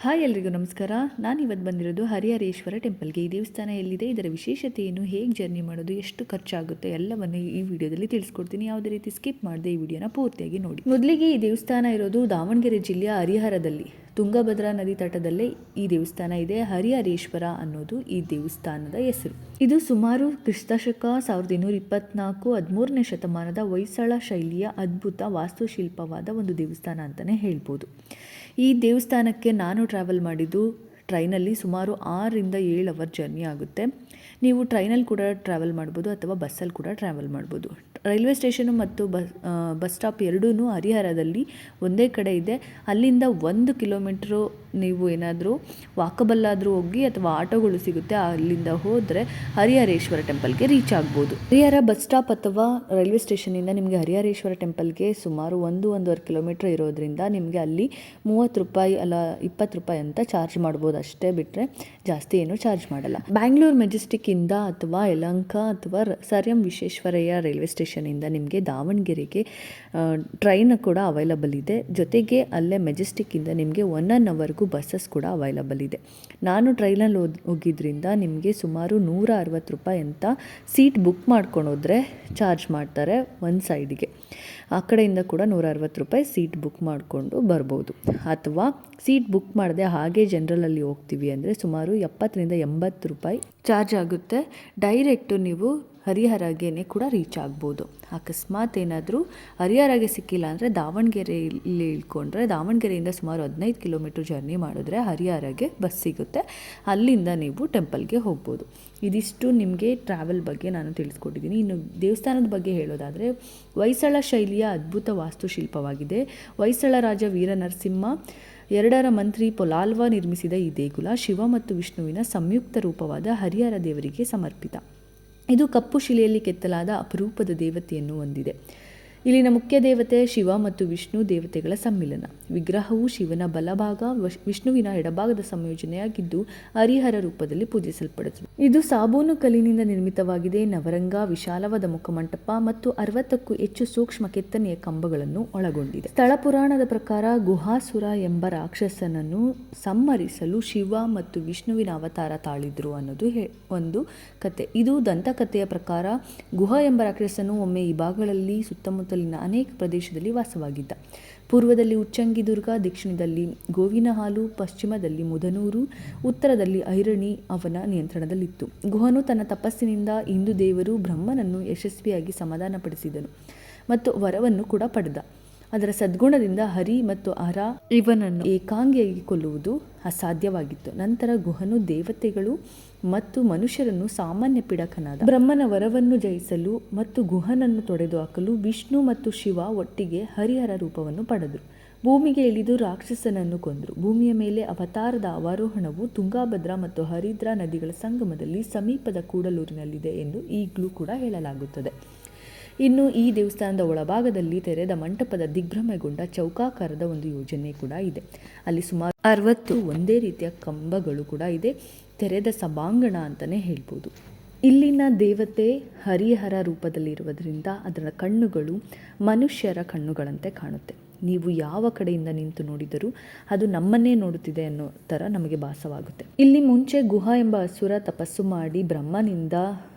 Hi ಎಲ್ರಿಗೂ ನಮಸ್ಕಾರ. ನಾನು ಇವತ್ತು ಬಂದಿರೋದು ಹರಿಹರೇಶ್ವರ ಟೆಂಪಲ್ಗೆ. ಈ ದೇವಸ್ಥಾನ ಎಲ್ಲಿದೆ, ಇದರ ವಿಶೇಷತೆ ಏನು, ಹೇಗೆ ಜರ್ನಿ ಮಾಡೋದು, ಎಷ್ಟು ಖರ್ಚಾಗುತ್ತೆ ಎಲ್ಲವನ್ನು ಈ ವಿಡಿಯೋದಲ್ಲಿ ತಿಳಿಸ್ಕೊಡ್ತೀನಿ. ಯಾವುದೇ ರೀತಿ ಸ್ಕಿಪ್ ಮಾಡದೆ ಈ ವಿಡಿಯೋನ ಪೂರ್ತಿಯಾಗಿ ನೋಡಿ. ಮೊದಲಿಗೆ ಈ ದೇವಸ್ಥಾನ ಇರೋದು ದಾವಣಗೆರೆ ಜಿಲ್ಲೆಯ ಹರಿಹರದಲ್ಲಿ, ತುಂಗಭದ್ರಾ ನದಿ ತಟದಲ್ಲೇ ಈ ದೇವಸ್ಥಾನ ಇದೆ. ಹರಿಹರೇಶ್ವರ ಅನ್ನೋದು ಈ ದೇವಸ್ಥಾನದ ಹೆಸರು. ಇದು ಸುಮಾರು ಕ್ರಿಸ್ತಶಕ 1224 13ನೇ ಶತಮಾನದ ಹೊಯ್ಸಳ ಶೈಲಿಯ ಅದ್ಭುತ ವಾಸ್ತುಶಿಲ್ಪವಾದ ಒಂದು ದೇವಸ್ಥಾನ ಅಂತಲೇ ಹೇಳ್ಬೋದು. ಈ ದೇವಸ್ಥಾನಕ್ಕೆ ನಾನು ಟ್ರಾವೆಲ್ ಮಾಡಿದ್ದು ಟ್ರೈನಲ್ಲಿ ಸುಮಾರು 6-7 ಅವರ್ ಜರ್ನಿ ಆಗುತ್ತೆ. ನೀವು ಟ್ರೈನಲ್ಲಿ ಕೂಡ ಟ್ರಾವೆಲ್ ಮಾಡ್ಬೋದು ಅಥವಾ ಬಸ್ಸಲ್ಲಿ ಕೂಡ ಟ್ರಾವೆಲ್ ಮಾಡ್ಬೋದು. ರೈಲ್ವೆ ಸ್ಟೇಷನು ಮತ್ತು ಬಸ್ ಸ್ಟಾಪ್ ಎರಡೂ ಹರಿಹರದಲ್ಲಿ ಒಂದೇ ಕಡೆ ಇದೆ. ಅಲ್ಲಿಂದ 1 ಕಿಲೋಮೀಟ್ರು ನೀವು ಏನಾದರೂ ವಾಕಬಲ್ ಆದರೂ ಹೋಗಿ ಅಥವಾ ಆಟೋಗಳು ಸಿಗುತ್ತೆ, ಅಲ್ಲಿಂದ ಹೋದರೆ ಹರಿಹರೇಶ್ವರ ಟೆಂಪಲ್ಗೆ ರೀಚ್ ಆಗ್ಬೋದು. ಹರಿಹರ ಬಸ್ ಸ್ಟಾಪ್ ಅಥವಾ ರೈಲ್ವೆ ಸ್ಟೇಷನಿಂದ ನಿಮಗೆ ಹರಿಹರೇಶ್ವರ ಟೆಂಪಲ್ಗೆ ಸುಮಾರು 1-1.5 ಕಿಲೋಮೀಟ್ರ್ ಇರೋದ್ರಿಂದ ನಿಮಗೆ ಅಲ್ಲಿ 30 ರೂಪಾಯಿ ಅಲ್ಲ 20 ರೂಪಾಯಿ ಅಂತ ಚಾರ್ಜ್ ಮಾಡ್ಬೋದು. ಅಷ್ಟೇ ಬಿಟ್ಟರೆ ಜಾಸ್ತಿ ಏನು ಚಾರ್ಜ್ ಮಾಡಲ್ಲ. ಬ್ಯಾಂಗ್ಳೂರು ಮೆಜೆಸ್ಟಿಕ್ಕಿಂದ ಅಥವಾ ಯಲಹಂಕ ಅಥವಾ ಸರ್ ಎಂ ವಿಶ್ವೇಶ್ವರಯ್ಯ ರೈಲ್ವೆ ಸ್ಟೇಷನಿಂದ ನಿಮಗೆ ದಾವಣಗೆರೆಗೆ ಟ್ರೈನ್ ಕೂಡ ಅವೈಲಬಲ್ ಇದೆ. ಜೊತೆಗೆ ಅಲ್ಲೇ ಮೆಜೆಸ್ಟಿಕ್ಕಿಂದ ನಿಮಗೆ 1 ಅವರ್ಗೂ ಬಸ್ಸಸ್ ಕೂಡ ಅವೈಲಬಲ್ ಇದೆ. ನಾನು ಟ್ರೈನಲ್ಲಿ ಹೋಗಿದ್ರಿಂದ ನಿಮಗೆ ಸುಮಾರು 160 ರೂಪಾಯಿ ಅಂತ ಸೀಟ್ ಬುಕ್ ಮಾಡ್ಕೊಂಡು ಹೋದರೆ ಚಾರ್ಜ್ ಮಾಡ್ತಾರೆ ಒಂದು ಸೈಡಿಗೆ. ಆ ಕಡೆಯಿಂದ ಕೂಡ 160 ರೂಪಾಯಿ ಸೀಟ್ ಬುಕ್ ಮಾಡಿಕೊಂಡು ಬರ್ಬೋದು. ಅಥವಾ ಸೀಟ್ ಬುಕ್ ಮಾಡದೆ ಹಾಗೆ ಜನರಲಲ್ಲಿ ಹೋಗ್ತೀವಿ ಅಂದರೆ ಸುಮಾರು 70-80 ರೂಪಾಯಿ ಚಾರ್ಜ್ ಆಗುತ್ತೆ. ಡೈರೆಕ್ಟು ನೀವು ಹರಿಹರಗೇನೆ ಕೂಡ ರೀಚ್ ಆಗ್ಬೋದು. ಅಕಸ್ಮಾತ್ ಏನಾದರೂ ಹರಿಹರಗೆ ಸಿಕ್ಕಿಲ್ಲ ಅಂದರೆ ದಾವಣಗೆರೆಯಲ್ಲಿ ಇಳ್ಕೊಂಡ್ರೆ ದಾವಣಗೆರೆಯಿಂದ ಸುಮಾರು 15 ಕಿಲೋಮೀಟ್ರ್ ಜರ್ನಿ ಮಾಡಿದ್ರೆ ಹರಿಹರಗೆ ಬಸ್ ಸಿಗುತ್ತೆ. ಅಲ್ಲಿಂದ ನೀವು ಟೆಂಪಲ್ಗೆ ಹೋಗ್ಬೋದು. ಇದಿಷ್ಟು ನಿಮಗೆ ಟ್ರಾವೆಲ್ ಬಗ್ಗೆ ನಾನು ತಿಳಿಸ್ಕೊಟ್ಟಿದ್ದೀನಿ. ಇನ್ನು ದೇವಸ್ಥಾನದ ಬಗ್ಗೆ ಹೇಳೋದಾದರೆ ಹೊಯ್ಸಳ ಶೈಲಿಯ ಅದ್ಭುತ ವಾಸ್ತುಶಿಲ್ಪವಾಗಿದೆ. ಹೊಯ್ಸಳ ರಾಜ ವೀರನರಸಿಂಹ 2ರ ಮಂತ್ರಿ ಪೊಲಾಲ್ವ ನಿರ್ಮಿಸಿದ ಈ ದೇಗುಲ ಶಿವ ಮತ್ತು ವಿಷ್ಣುವಿನ ಸಂಯುಕ್ತ ರೂಪವಾದ ಹರಿಹರ ದೇವರಿಗೆ ಸಮರ್ಪಿತ. ಇದು ಕಪ್ಪು ಶಿಲೆಯಲ್ಲಿ ಕೆತ್ತಲಾದ ಅಪರೂಪದ ದೇವತೆಯನ್ನು ಹೊಂದಿದೆ. ಇಲ್ಲಿನ ಮುಖ್ಯ ದೇವತೆ ಶಿವ ಮತ್ತು ವಿಷ್ಣು ದೇವತೆಗಳ ಸಮ್ಮಿಲನ. ವಿಗ್ರಹವು ಶಿವನ ಬಲಭಾಗ ವಿಷ್ಣುವಿನ ಎಡಭಾಗದ ಸಂಯೋಜನೆಯಾಗಿದ್ದು ಹರಿಹರ ರೂಪದಲ್ಲಿ ಪೂಜಿಸಲ್ಪಡುತ್ತದೆ. ಇದು ಸಾಬೂನು ಕಲ್ಲಿನಿಂದ ನಿರ್ಮಿತವಾಗಿದೆ. ನವರಂಗ, ವಿಶಾಲವಾದ ಮುಖಮಂಟಪ ಮತ್ತು 60ಕ್ಕೂ ಹೆಚ್ಚು ಸೂಕ್ಷ್ಮ ಕೆತ್ತನೆಯ ಕಂಬಗಳನ್ನು ಒಳಗೊಂಡಿದೆ. ಸ್ಥಳ ಪುರಾಣದ ಪ್ರಕಾರ ಗುಹಾಸುರ ಎಂಬ ರಾಕ್ಷಸನನ್ನು ಸಂಹರಿಸಲು ಶಿವ ಮತ್ತು ವಿಷ್ಣುವಿನ ಅವತಾರ ತಾಳಿದ್ರು ಅನ್ನೋದು ಒಂದು ಕತೆ. ಇದು ದಂತಕಥೆಯ ಪ್ರಕಾರ ಗುಹ ಎಂಬ ರಾಕ್ಷಸನು ಒಮ್ಮೆ ಈ ಭಾಗಗಳಲ್ಲಿ ಸುತ್ತಮುತ್ತ ಅನೇಕ ಪ್ರದೇಶದಲ್ಲಿ ವಾಸವಾಗಿದ್ದ. ಪೂರ್ವದಲ್ಲಿ ಉಚ್ಚಂಗಿದುರ್ಗ, ದಕ್ಷಿಣದಲ್ಲಿ ಗೋವಿನ ಹಾಲು, ಪಶ್ಚಿಮದಲ್ಲಿ ಮುದನೂರು, ಉತ್ತರದಲ್ಲಿ ಐರಣಿ ಅವನ ನಿಯಂತ್ರಣದಲ್ಲಿತ್ತು. ಗುಹನು ತನ್ನ ತಪಸ್ಸಿನಿಂದ ಹಿಂದೂ ದೇವರು ಬ್ರಹ್ಮನನ್ನು ಯಶಸ್ವಿಯಾಗಿ ಸಮಾಧಾನಪಡಿಸಿದನು ಮತ್ತು ವರವನ್ನು ಕೂಡ ಪಡೆದ. ಅದರ ಸದ್ಗುಣದಿಂದ ಹರಿ ಮತ್ತು ಹರ ಇವನನ್ನು ಏಕಾಂಗಿಯಾಗಿ ಕೊಲ್ಲುವುದು ಅಸಾಧ್ಯವಾಗಿತ್ತು. ನಂತರ ಗುಹನು ದೇವತೆಗಳು ಮತ್ತು ಮನುಷ್ಯರನ್ನು ಸಾಮಾನ್ಯ ಪಿಡಕನಾದ ಬ್ರಹ್ಮನ ವರವನ್ನು ಜಯಿಸಲು ಮತ್ತು ಗುಹನನ್ನು ತೊಡೆದು ಹಾಕಲು ವಿಷ್ಣು ಮತ್ತು ಶಿವ ಒಟ್ಟಿಗೆ ಹರಿಹರ ರೂಪವನ್ನು ಪಡೆದರು. ಭೂಮಿಗೆ ಇಳಿದು ರಾಕ್ಷಸನನ್ನು ಕೊಂದರು. ಭೂಮಿಯ ಮೇಲೆ ಅವತಾರದ ಅವರೋಹಣವು ತುಂಗಭದ್ರಾ ಮತ್ತು ಹರಿದ್ರಾ ನದಿಗಳ ಸಂಗಮದಲ್ಲಿ ಸಮೀಪದ ಕೂಡಲೂರಿನಲ್ಲಿದೆ ಎಂದು ಈಗಲೂ ಕೂಡ ಹೇಳಲಾಗುತ್ತದೆ. ಇನ್ನು ಈ ದೇವಸ್ಥಾನದ ಒಳಭಾಗದಲ್ಲಿ ತೆರೆದ ಮಂಟಪದ ದಿಗ್ಭ್ರಮೆಗೊಂಡ ಚೌಕಾಕಾರದ ಒಂದು ಯೋಜನೆ ಕೂಡ ಇದೆ. ಅಲ್ಲಿ ಸುಮಾರು 60 ಒಂದೇ ರೀತಿಯ ಕಂಬಗಳು ಕೂಡ ಇದೆ. ತೆರೆದ ಸಭಾಂಗಣ ಅಂತಲೇ ಹೇಳ್ಬೋದು. ಇಲ್ಲಿನ ದೇವತೆ ಹರಿಹರ ರೂಪದಲ್ಲಿರುವುದರಿಂದ ಅದರ ಕಣ್ಣುಗಳು ಮನುಷ್ಯರ ಕಣ್ಣುಗಳಂತೆ ಕಾಣುತ್ತೆ. ನೀವು ಯಾವ ಕಡೆಯಿಂದ ನಿಂತು ನೋಡಿದರೂ ಅದು ನಮ್ಮನ್ನೇ ನೋಡುತ್ತಿದೆ ಅನ್ನೋ ಥರ ನಮಗೆ ಭಾಸವಾಗುತ್ತೆ. ಇಲ್ಲಿ ಮುಂಚೆ ಗುಹ ಎಂಬ ಅಸುರ ತಪಸ್ಸು ಮಾಡಿ ಬ್ರಹ್ಮನಿಂದ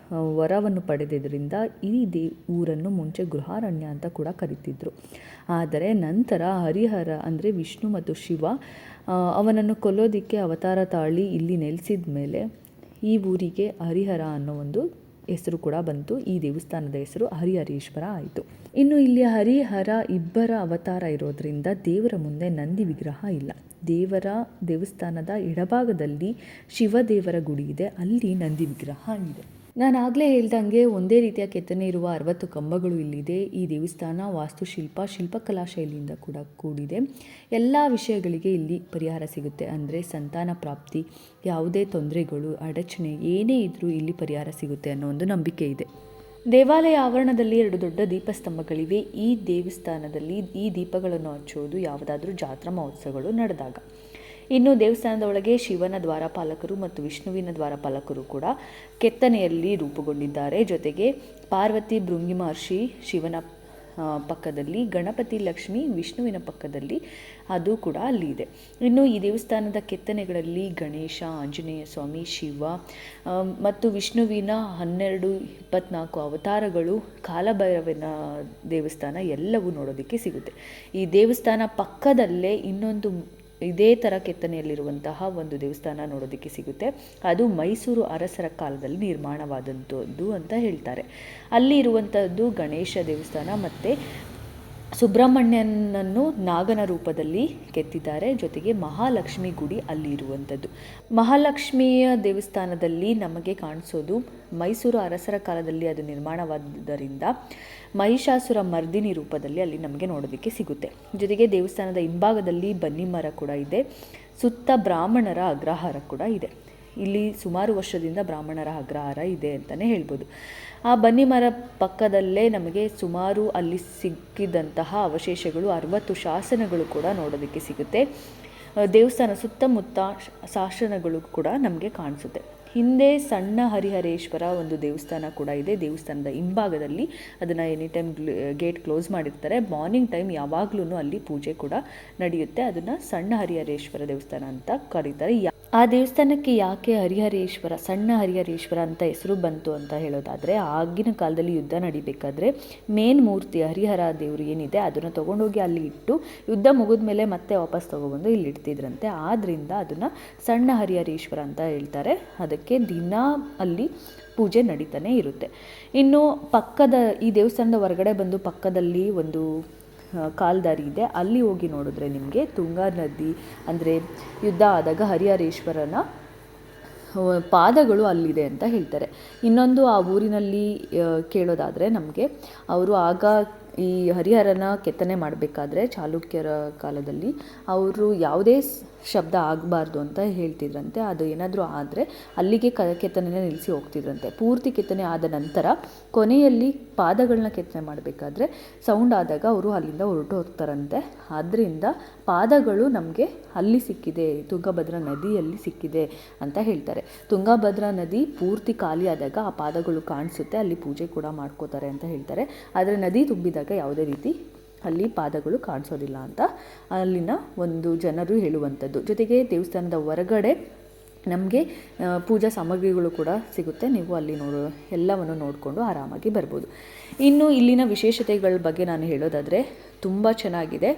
ವರವನ್ನು ಪಡೆದಿದ್ದರಿಂದ ಈ ಊರನ್ನು ಮುಂಚೆ ಗೃಹಾರಣ್ಯ ಅಂತ ಕೂಡ ಕರೀತಿದ್ರು. ಆದರೆ ನಂತರ ಹರಿಹರ ಅಂದರೆ ವಿಷ್ಣು ಮತ್ತು ಶಿವ ಅವನನ್ನು ಕೊಲ್ಲೋದಿಕ್ಕೆ ಅವತಾರ ತಾಳಿ ಇಲ್ಲಿ ನೆಲೆಸಿದ ಮೇಲೆ ಈ ಊರಿಗೆ ಹರಿಹರ ಅನ್ನೋ ಒಂದು ಹೆಸರು ಕೂಡ ಬಂತು. ಈ ದೇವಸ್ಥಾನದ ಹೆಸರು ಹರಿಹರೇಶ್ವರ ಆಯಿತು. ಇನ್ನು ಇಲ್ಲಿ ಹರಿಹರ ಇಬ್ಬರ ಅವತಾರ ಇರೋದ್ರಿಂದ ದೇವರ ಮುಂದೆ ನಂದಿ ವಿಗ್ರಹ ಇಲ್ಲ. ದೇವಸ್ಥಾನದ ಎಡಭಾಗದಲ್ಲಿ ಶಿವದೇವರ ಗುಡಿ ಇದೆ, ಅಲ್ಲಿ ನಂದಿ ವಿಗ್ರಹ ಇದೆ. ನಾನು ಆಗಲೇ ಹೇಳ್ದಂಗೆ ಒಂದೇ ರೀತಿಯ ಕೆತ್ತನೆ ಇರುವ 60 ಕಂಬಗಳು ಇಲ್ಲಿದೆ. ಈ ದೇವಸ್ಥಾನ ಶಿಲ್ಪಕಲಾ ಶೈಲಿಯಿಂದ ಕೂಡ ಕೂಡಿದೆ. ಎಲ್ಲ ವಿಷಯಗಳಿಗೆ ಇಲ್ಲಿ ಪರಿಹಾರ ಸಿಗುತ್ತೆ. ಅಂದರೆ ಸಂತಾನ ಪ್ರಾಪ್ತಿ, ಯಾವುದೇ ತೊಂದರೆಗಳು, ಅಡಚಣೆ ಏನೇ ಇದ್ದರೂ ಇಲ್ಲಿ ಪರಿಹಾರ ಸಿಗುತ್ತೆ ಅನ್ನೋ ಒಂದು ನಂಬಿಕೆ ಇದೆ. ದೇವಾಲಯ ಆವರಣದಲ್ಲಿ 2 ದೊಡ್ಡ ದೀಪಸ್ತಂಭಗಳಿವೆ. ಈ ದೇವಸ್ಥಾನದಲ್ಲಿ ಈ ದೀಪಗಳನ್ನು ಹಚ್ಚೋದು ಯಾವುದಾದ್ರೂ ಜಾತ್ರಾ ಮಹೋತ್ಸವಗಳು ನಡೆದಾಗ. ಇನ್ನು ದೇವಸ್ಥಾನದ ಒಳಗೆ ಶಿವನ ದ್ವಾರಪಾಲಕರು ಮತ್ತು ವಿಷ್ಣುವಿನ ದ್ವಾರಪಾಲಕರು ಕೂಡ ಕೆತ್ತನೆಯಲ್ಲಿ ರೂಪುಗೊಂಡಿದ್ದಾರೆ. ಜೊತೆಗೆ ಪಾರ್ವತಿ ಭೃಂಗಿ ಮಹರ್ಷಿ ಶಿವನ ಪಕ್ಕದಲ್ಲಿ, ಗಣಪತಿ ಲಕ್ಷ್ಮಿ ವಿಷ್ಣುವಿನ ಪಕ್ಕದಲ್ಲಿ ಅದು ಕೂಡ ಅಲ್ಲಿ ಇದೆ. ಇನ್ನು ಈ ದೇವಸ್ಥಾನದ ಕೆತ್ತನೆಗಳಲ್ಲಿ ಗಣೇಶ, ಆಂಜನೇಯ ಸ್ವಾಮಿ, ಶಿವ ಮತ್ತು ವಿಷ್ಣುವಿನ 12-24 ಅವತಾರಗಳು, ಕಾಲಭೈರವನ ದೇವಸ್ಥಾನ ಎಲ್ಲವೂ ನೋಡೋದಕ್ಕೆ ಸಿಗುತ್ತೆ. ಈ ದೇವಸ್ಥಾನ ಪಕ್ಕದಲ್ಲೇ ಇನ್ನೊಂದು ಇದೇ ಥರ ಕೆತ್ತನೆಯಲ್ಲಿರುವಂತಹ ಒಂದು ದೇವಸ್ಥಾನ ನೋಡೋದಕ್ಕೆ ಸಿಗುತ್ತೆ. ಅದು ಮೈಸೂರು ಅರಸರ ಕಾಲದಲ್ಲಿ ನಿರ್ಮಾಣವಾದಂಥದ್ದು ಅಂತ ಹೇಳ್ತಾರೆ. ಅಲ್ಲಿ ಇರುವಂಥದ್ದು ಗಣೇಶ ದೇವಸ್ಥಾನ ಮತ್ತು ಸುಬ್ರಹ್ಮಣ್ಯನನ್ನು ನಾಗನ ರೂಪದಲ್ಲಿ ಕೆತ್ತಿದ್ದಾರೆ. ಜೊತೆಗೆ ಮಹಾಲಕ್ಷ್ಮಿ ಗುಡಿ ಅಲ್ಲಿ ಇರುವಂಥದ್ದು. ಮಹಾಲಕ್ಷ್ಮಿಯ ದೇವಸ್ಥಾನದಲ್ಲಿ ನಮಗೆ ಕಾಣಿಸೋದು ಮೈಸೂರು ಅರಸರ ಕಾಲದಲ್ಲಿ ಅದು ನಿರ್ಮಾಣವಾದ್ದರಿಂದ ಮಹಿಷಾಸುರ ಮರ್ದಿನಿ ರೂಪದಲ್ಲಿ ಅಲ್ಲಿ ನಮಗೆ ನೋಡೋದಕ್ಕೆ ಸಿಗುತ್ತೆ. ಜೊತೆಗೆ ದೇವಸ್ಥಾನದ ಹಿಂಭಾಗದಲ್ಲಿ ಬನ್ನಿ ಮರ ಕೂಡ ಇದೆ. ಸುತ್ತ ಬ್ರಾಹ್ಮಣರ ಅಗ್ರಹಾರ ಕೂಡ ಇದೆ. ಇಲ್ಲಿ ಸುಮಾರು ವರ್ಷದಿಂದ ಬ್ರಾಹ್ಮಣರ ಅಗ್ರಹಾರ ಇದೆ ಅಂತಲೇ ಹೇಳ್ಬೋದು. ಆ ಬನ್ನಿ ಮರ ಪಕ್ಕದಲ್ಲೇ ನಮಗೆ ಸುಮಾರು ಅಲ್ಲಿ ಸಿಕ್ಕಿದಂತಹ ಅವಶೇಷಗಳು 60 ಶಾಸನಗಳು ಕೂಡ ನೋಡೋದಕ್ಕೆ ಸಿಗುತ್ತೆ. ದೇವಸ್ಥಾನ ಸುತ್ತಮುತ್ತ ಶಾಸನಗಳು ಕೂಡ ನಮಗೆ ಕಾಣಿಸುತ್ತೆ. ಹಿಂದೆ ಸಣ್ಣ ಹರಿಹರೇಶ್ವರ ಒಂದು ದೇವಸ್ಥಾನ ಕೂಡ ಇದೆ. ದೇವಸ್ಥಾನದ ಹಿಂಭಾಗದಲ್ಲಿ ಅದನ್ನು ಎನಿ ಟೈಮ್ ಗೇಟ್ ಕ್ಲೋಸ್ ಮಾಡಿರ್ತಾರೆ. ಮಾರ್ನಿಂಗ್ ಟೈಮ್ ಯಾವಾಗಲೂ ಅಲ್ಲಿ ಪೂಜೆ ಕೂಡ ನಡೆಯುತ್ತೆ. ಅದನ್ನು ಸಣ್ಣ ಹರಿಹರೇಶ್ವರ ದೇವಸ್ಥಾನ ಅಂತ ಕರೀತಾರೆ. ಆ ದೇವಸ್ಥಾನಕ್ಕೆ ಯಾಕೆ ಹರಿಹರೇಶ್ವರ, ಸಣ್ಣ ಹರಿಹರೇಶ್ವರ ಅಂತ ಹೆಸರು ಬಂತು ಅಂತ ಹೇಳೋದಾದರೆ, ಆಗಿನ ಕಾಲದಲ್ಲಿ ಯುದ್ಧ ನಡಿಬೇಕಾದ್ರೆ ಮೇನ್ ಮೂರ್ತಿ ಹರಿಹರ ದೇವರು ಏನಿದೆ ಅದನ್ನು ತೊಗೊಂಡೋಗಿ ಅಲ್ಲಿ ಇಟ್ಟು ಯುದ್ಧ ಮುಗಿದ ಮೇಲೆ ಮತ್ತೆ ವಾಪಸ್ ತೊಗೊಬಂದು ಇಲ್ಲಿ ಇಡ್ತಿದ್ರಂತೆ. ಆದ್ದರಿಂದ ಅದನ್ನು ಸಣ್ಣ ಹರಿಹರೇಶ್ವರ ಅಂತ ಹೇಳ್ತಾರೆ. ಅದಕ್ಕೆ ದಿನ ಅಲ್ಲಿ ಪೂಜೆ ನಡೀತಾನೆ ಇರುತ್ತೆ. ಇನ್ನು ಈ ದೇವಸ್ಥಾನದ ಹೊರಗಡೆ ಬಂದು ಪಕ್ಕದಲ್ಲಿ ಒಂದು ಕಾಲ್ದಾರಿ ಇದೆ. ಅಲ್ಲಿ ಹೋಗಿ ನೋಡಿದ್ರೆ ನಿಮಗೆ ತುಂಗಾ ನದಿ, ಅಂದರೆ ಯುದ್ಧ ಆದಾಗ ಹರಿಹರೇಶ್ವರನ ಪಾದಗಳು ಅಲ್ಲಿದೆ ಅಂತ ಹೇಳ್ತಾರೆ. ಇನ್ನೊಂದು ಆ ಊರಿನಲ್ಲಿ ಕೇಳೋದಾದರೆ ನಮಗೆ, ಅವರು ಆಗ ಈ ಹರಿಹರನ ಕೆತ್ತನೆ ಮಾಡಬೇಕಾದ್ರೆ ಚಾಲುಕ್ಯರ ಕಾಲದಲ್ಲಿ ಅವರು ಯಾವುದೇ ಶಬ್ದ ಆಗಬಾರ್ದು ಅಂತ ಹೇಳ್ತಿದ್ರಂತೆ. ಅದು ಏನಾದರೂ ಆದರೆ ಅಲ್ಲಿಗೆ ಕೆತ್ತನೆನ ನಿಲ್ಲಿಸಿ ಹೋಗ್ತಿದ್ರಂತೆ. ಪೂರ್ತಿ ಕೆತ್ತನೆ ಆದ ನಂತರ ಕೊನೆಯಲ್ಲಿ ಪಾದಗಳನ್ನ ಕೆತ್ತನೆ ಮಾಡಬೇಕಾದ್ರೆ ಸೌಂಡ್ ಆದಾಗ ಅವರು ಅಲ್ಲಿಂದ ಹೊರಟು ಹೋಗ್ತಾರಂತೆ. ಆದ್ದರಿಂದ ಪಾದಗಳು ನಮಗೆ ಅಲ್ಲಿ ಸಿಕ್ಕಿದೆ, ತುಂಗಭದ್ರಾ ನದಿಯಲ್ಲಿ ಸಿಕ್ಕಿದೆ ಅಂತ ಹೇಳ್ತಾರೆ. ತುಂಗಭದ್ರಾ ನದಿ ಪೂರ್ತಿ ಖಾಲಿ ಆದಾಗ ಆ ಪಾದಗಳು ಕಾಣಿಸುತ್ತೆ. ಅಲ್ಲಿ ಪೂಜೆ ಕೂಡ ಮಾಡ್ಕೋತಾರೆ ಅಂತ ಹೇಳ್ತಾರೆ. ಆದರೆ ನದಿ ತುಂಬಿದಾಗ ಯಾವುದೇ ರೀತಿ ಅಲ್ಲಿ ಪಾದಗಳು ಕಾಣಿಸೋದಿಲ್ಲ ಅಂತ ಅಲ್ಲಿನ ಒಂದು ಜನರು ಹೇಳುವಂಥದ್ದು. ಜೊತೆಗೆ ದೇವಸ್ಥಾನದ ಹೊರಗಡೆ ನಮಗೆ ಪೂಜಾ ಸಾಮಗ್ರಿಗಳು ಕೂಡ ಸಿಗುತ್ತೆ. ನೀವು ಅಲ್ಲಿ ಎಲ್ಲವನ್ನು ನೋಡಿಕೊಂಡು ಆರಾಮಾಗಿ ಬರ್ಬೋದು. ಇನ್ನು ಇಲ್ಲಿನ ವಿಶೇಷತೆಗಳ ಬಗ್ಗೆ ನಾನು ಹೇಳೋದಾದರೆ ತುಂಬ ಚೆನ್ನಾಗಿದೆ.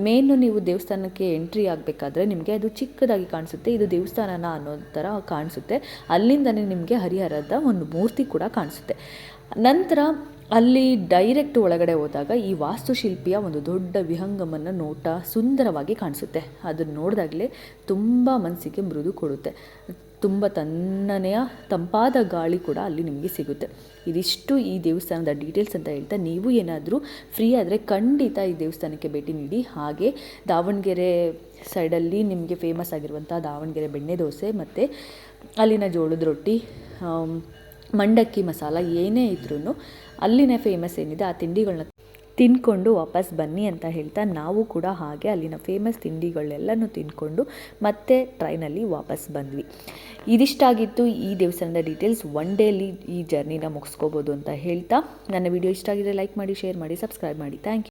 ಮೇನು ನೀವು ದೇವಸ್ಥಾನಕ್ಕೆ ಎಂಟ್ರಿ ಆಗಬೇಕಾದ್ರೆ ನಿಮಗೆ ಅದು ಚಿಕ್ಕದಾಗಿ ಕಾಣಿಸುತ್ತೆ. ಇದು ದೇವಸ್ಥಾನನ ಅನ್ನೋ ಥರ ಕಾಣಿಸುತ್ತೆ. ಅಲ್ಲಿಂದನೇ ನಿಮಗೆ ಹರಿಹರದ ಒಂದು ಮೂರ್ತಿ ಕೂಡ ಕಾಣಿಸುತ್ತೆ. ನಂತರ ಅಲ್ಲಿ ಡೈರೆಕ್ಟ್ ಒಳಗಡೆ ಹೋದಾಗ ಈ ವಾಸ್ತುಶಿಲ್ಪಿಯ ಒಂದು ದೊಡ್ಡ ವಿಹಂಗಮನ ನೋಟ ಸುಂದರವಾಗಿ ಕಾಣಿಸುತ್ತೆ. ಅದನ್ನು ನೋಡಿದಾಗಲೇ ತುಂಬ ಮನಸ್ಸಿಗೆ ಮೃದು ಕೊಡುತ್ತೆ. ತುಂಬ ತಣ್ಣನೆಯ ತಂಪಾದ ಗಾಳಿ ಕೂಡ ಅಲ್ಲಿ ನಿಮಗೆ ಸಿಗುತ್ತೆ. ಇದಿಷ್ಟು ಈ ದೇವಸ್ಥಾನದ ಡೀಟೇಲ್ಸ್ ಅಂತ ಹೇಳ್ತಾ, ನೀವು ಏನಾದರೂ ಫ್ರೀ ಆದರೆ ಖಂಡಿತ ಈ ದೇವಸ್ಥಾನಕ್ಕೆ ಭೇಟಿ ನೀಡಿ. ಹಾಗೆ ದಾವಣಗೆರೆ ಸೈಡಲ್ಲಿ ನಿಮಗೆ ಫೇಮಸ್ ಆಗಿರುವಂಥ ದಾವಣಗೆರೆ ಬೆಣ್ಣೆ ದೋಸೆ ಮತ್ತು ಅಲ್ಲಿನ ಜೋಳದ ರೊಟ್ಟಿ, ಮಂಡಕ್ಕಿ ಮಸಾಲ ಏನೇ ಇದ್ರೂ ಅಲ್ಲಿನ ಫೇಮಸ್ ಏನಿದೆ ಆ ತಿಂಡಿಗಳನ್ನ ತಿಂದ್ಕೊಂಡು ವಾಪಸ್ ಬನ್ನಿ ಅಂತ ಹೇಳ್ತಾ, ನಾವು ಕೂಡ ಹಾಗೆ ಅಲ್ಲಿನ ಫೇಮಸ್ ತಿಂಡಿಗಳನ್ನೆಲ್ಲನೂ ತಿಂದ್ಕೊಂಡು ಮತ್ತೆ ಟ್ರೈನಲ್ಲಿ ವಾಪಸ್ ಬಂದ್ವಿ. ಇದಿಷ್ಟಾಗಿತ್ತು ಈ ದೇವಸ್ಥಾನದ ಡೀಟೇಲ್ಸ್. ಒನ್ ಡೇಲಿ ಈ ಜರ್ನಿನ ಮುಗಿಸ್ಕೋಬೋದು ಅಂತ ಹೇಳ್ತಾ, ನನ್ನ ವಿಡಿಯೋ ಇಷ್ಟ ಆಗಿದ್ರೆ ಲೈಕ್ ಮಾಡಿ, ಶೇರ್ ಮಾಡಿ, ಸಬ್ಸ್ಕ್ರೈಬ್ ಮಾಡಿ. Thank you.